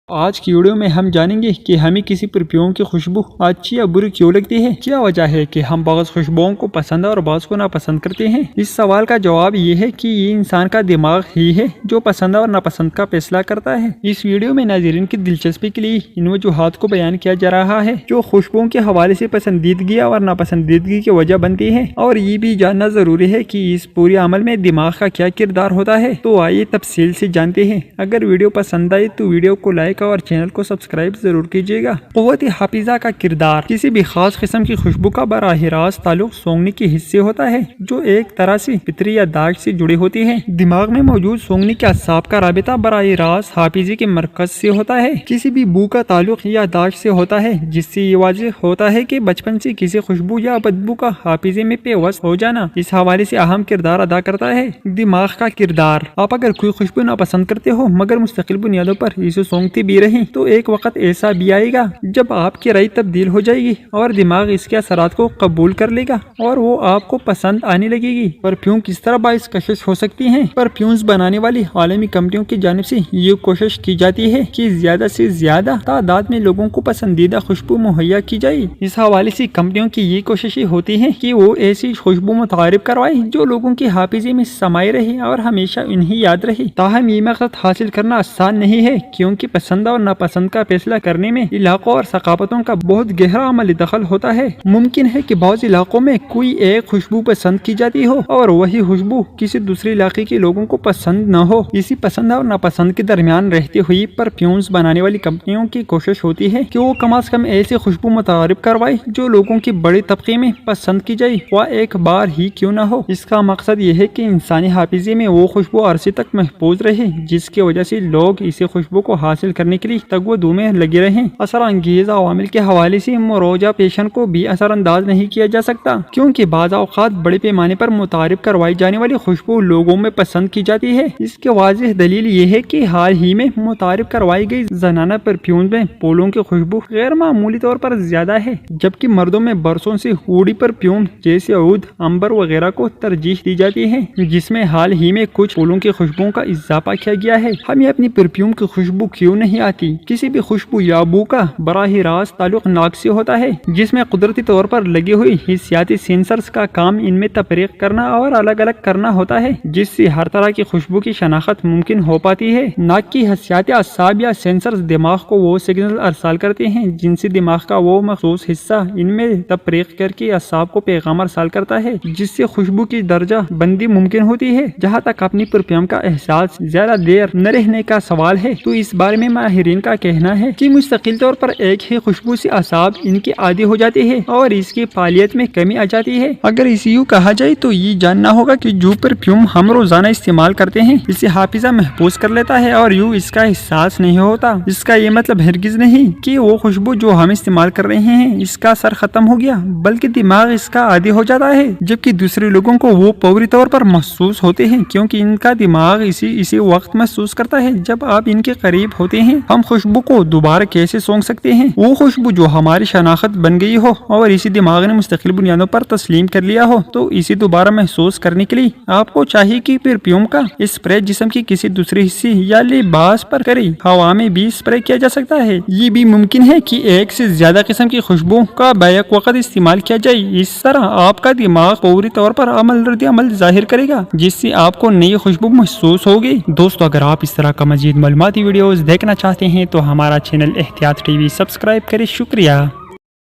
آج کی ویڈیو میں ہم جانیں گے کہ ہمیں کسی پرفیوم کی خوشبو اچھی یا بری کیوں لگتی ہے، کیا وجہ ہے کہ ہم بعض خوشبوؤں کو پسند اور بعض کو ناپسند کرتے ہیں۔ اس سوال کا جواب یہ ہے کہ یہ انسان کا دماغ ہی ہے جو پسند اور ناپسند کا فیصلہ کرتا ہے۔ اس ویڈیو میں ناظرین کی دلچسپی کے لیے ان وجوہات کو بیان کیا جا رہا ہے جو خوشبوؤں کے حوالے سے پسندیدگی اور ناپسندیدگی کی وجہ بنتی ہے، اور یہ بھی جاننا ضروری ہے کہ اس پورے عمل میں دماغ کا کیا کردار ہوتا ہے۔ تو آئیے تفصیل سے جانتے ہیں۔ اگر ویڈیو پسند آئے تو ویڈیو کو لائک اور چینل کو سبسکرائب ضرور کیجیے گا۔ قوت حافظہ کا کردار۔ کسی بھی خاص قسم کی خوشبو کا براہ راست تعلق سونگنے کے حصے سے ہوتا ہے جو ایک طرح سے فطری یادداشت سے جڑے ہوتے ہیں۔ دماغ میں موجود سونگنے کے اعصاب کا رابطہ براہ راست حافظے کے مرکز سے ہوتا ہے۔ کسی بھی بو کا تعلق یادداشت سے ہوتا ہے، جس سے یہ واضح ہوتا ہے کہ بچپن سے کسی خوشبو یا بدبو کا حافظے میں پیوست ہو جانا اس حوالے سے اہم کردار ادا کرتا ہے۔ دماغ کا کردار۔ آپ اگر کوئی خوشبو ناپسند کرتے ہو مگر مستقل بنیادوں پر اسے سونگتے بھی رہیں تو ایک وقت ایسا بھی آئے گا جب آپ کی رائے تبدیل ہو جائے گی اور دماغ اس کے اثرات کو قبول کر لے گا اور وہ آپ کو پسند آنے لگے گی۔ پرفیوم کس طرح باعث کشش ہو سکتی ہیں؟ پرفیومز بنانے والی عالمی کمپنیوں کی جانب سے یہ کوشش کی جاتی ہے کہ زیادہ سے زیادہ تعداد میں لوگوں کو پسندیدہ خوشبو مہیا کی جائے۔ اس حوالے سے کمپنیوں کی یہ کوششیں ہوتی ہیں کہ وہ ایسی خوشبو متعارف کروائیں جو لوگوں کے حافظے میں سمائے رہے اور ہمیشہ انہیں یاد رہے۔ تاہم یہ مقصد حاصل کرنا آسان نہیں ہے کیونکہ پسند اور ناپسند کا فیصلہ کرنے میں علاقوں اور ثقافتوں کا بہت گہرا عملی دخل ہوتا ہے۔ ممکن ہے کہ بعض علاقوں میں کوئی ایک خوشبو پسند کی جاتی ہو اور وہی خوشبو کسی دوسرے علاقے کے لوگوں کو پسند نہ ہو۔ اسی پسند اور ناپسند کے درمیان رہتے ہوئے پرفیومز بنانے والی کمپنیوں کی کوشش ہوتی ہے کہ وہ کم از کم ایسی خوشبو متعارف کروائے جو لوگوں کے بڑے طبقے میں پسند کی جائے، وہ ایک بار ہی کیوں نہ ہو۔ اس کا مقصد یہ ہے کہ انسانی حافظے میں وہ خوشبو عرصے تک محفوظ رہے جس کی وجہ سے لوگ اسی خوشبو کو حاصل کرنے کے لیے تگ و دو میں لگے رہیں۔ اثر انگیز عوامل کے حوالے سے مروجہ پیشن کو بھی اثر انداز نہیں کیا جا سکتا کیونکہ بعض اوقات بڑے پیمانے پر متعارف کروائی جانے والی خوشبو لوگوں میں پسند کی جاتی ہے۔ اس کی واضح دلیل یہ ہے کہ حال ہی میں متعارف کروائی گئی زنانہ پرفیوم میں پھولوں کی خوشبو غیر معمولی طور پر زیادہ ہے، جبکہ مردوں میں برسوں سے ہوڑی پرفیوم جیسے عود، عنبر وغیرہ کو ترجیح دی جاتی ہے، جس میں حال ہی میں کچھ پھولوں کی خوشبوؤں کا اضافہ کیا گیا ہے۔ ہمیں اپنی پرفیوم کی خوشبو کیوں نہیں آتی؟ کسی بھی خوشبو یا بو کا براہ راست تعلق ناک سے ہوتا ہے، جس میں قدرتی طور پر لگی ہوئی حسیاتی سینسرز کا کام ان میں تفریق کرنا اور الگ الگ کرنا ہوتا ہے، جس سے ہر طرح کی خوشبو کی شناخت ممکن ہو پاتی ہے۔ ناک کی حسیاتی اعصاب یا سینسرز دماغ کو وہ سگنل ارسال کرتے ہیں جن سے دماغ کا وہ مخصوص حصہ ان میں تفریق کر کے اعصاب کو پیغام ارسال کرتا ہے، جس سے خوشبو کی درجہ بندی ممکن ہوتی ہے۔ جہاں تک اپنی پرفیوم کا احساس زیادہ دیر نہ رہنے کا سوال ہے تو اس بارے میں ماہرین کا کہنا ہے کہ مستقل طور پر ایک ہی خوشبو سے اعصاب ان کے عادی ہو جاتے ہیں اور اس کی فعالیت میں کمی آ جاتی ہے۔ اگر اسے یوں کہا جائے تو یہ جاننا ہوگا کہ جو پرفیوم ہم روزانہ استعمال کرتے ہیں اسے حافظہ محفوظ کر لیتا ہے اور یوں اس کا احساس نہیں ہوتا۔ اس کا یہ مطلب ہرگز نہیں کہ وہ خوشبو جو ہم استعمال کر رہے ہیں اس کا اثر ختم ہو گیا، بلکہ دماغ اس کا عادی ہو جاتا ہے، جبکہ دوسرے لوگوں کو وہ فوری طور پر محسوس ہوتے ہیں کیونکہ ان کا دماغ اسی وقت محسوس کرتا ہے جب آپ ان کے قریب ہوتے ہیں۔ ہم خوشبو کو دوبارہ کیسے سونگ سکتے ہیں؟ وہ خوشبو جو ہماری شناخت بن گئی ہو اور اسی دماغ نے مستقل بنیادوں پر تسلیم کر لیا ہو، تو اسے دوبارہ محسوس کرنے کے لیے آپ کو چاہیے کہ پرفیوم کا اسپرے جسم کے کسی دوسرے حصے یا لباس پر کریں۔ ہوا میں بھی اسپرے کیا جا سکتا ہے۔ یہ بھی ممکن ہے کہ ایک سے زیادہ قسم کی خوشبو کا بیک وقت استعمال کیا جائے۔ اس طرح آپ کا دماغ فوری طور پر رد عمل ظاہر کرے گا جس سے آپ کو نئی خوشبو محسوس ہوگی۔ دوستو، اگر آپ اس طرح کا مزید معلوماتی ویڈیوز دیکھنا چاہتے ہیں تو ہمارا چینل احتیاط ٹی وی سبسکرائب کریں۔ شکریہ۔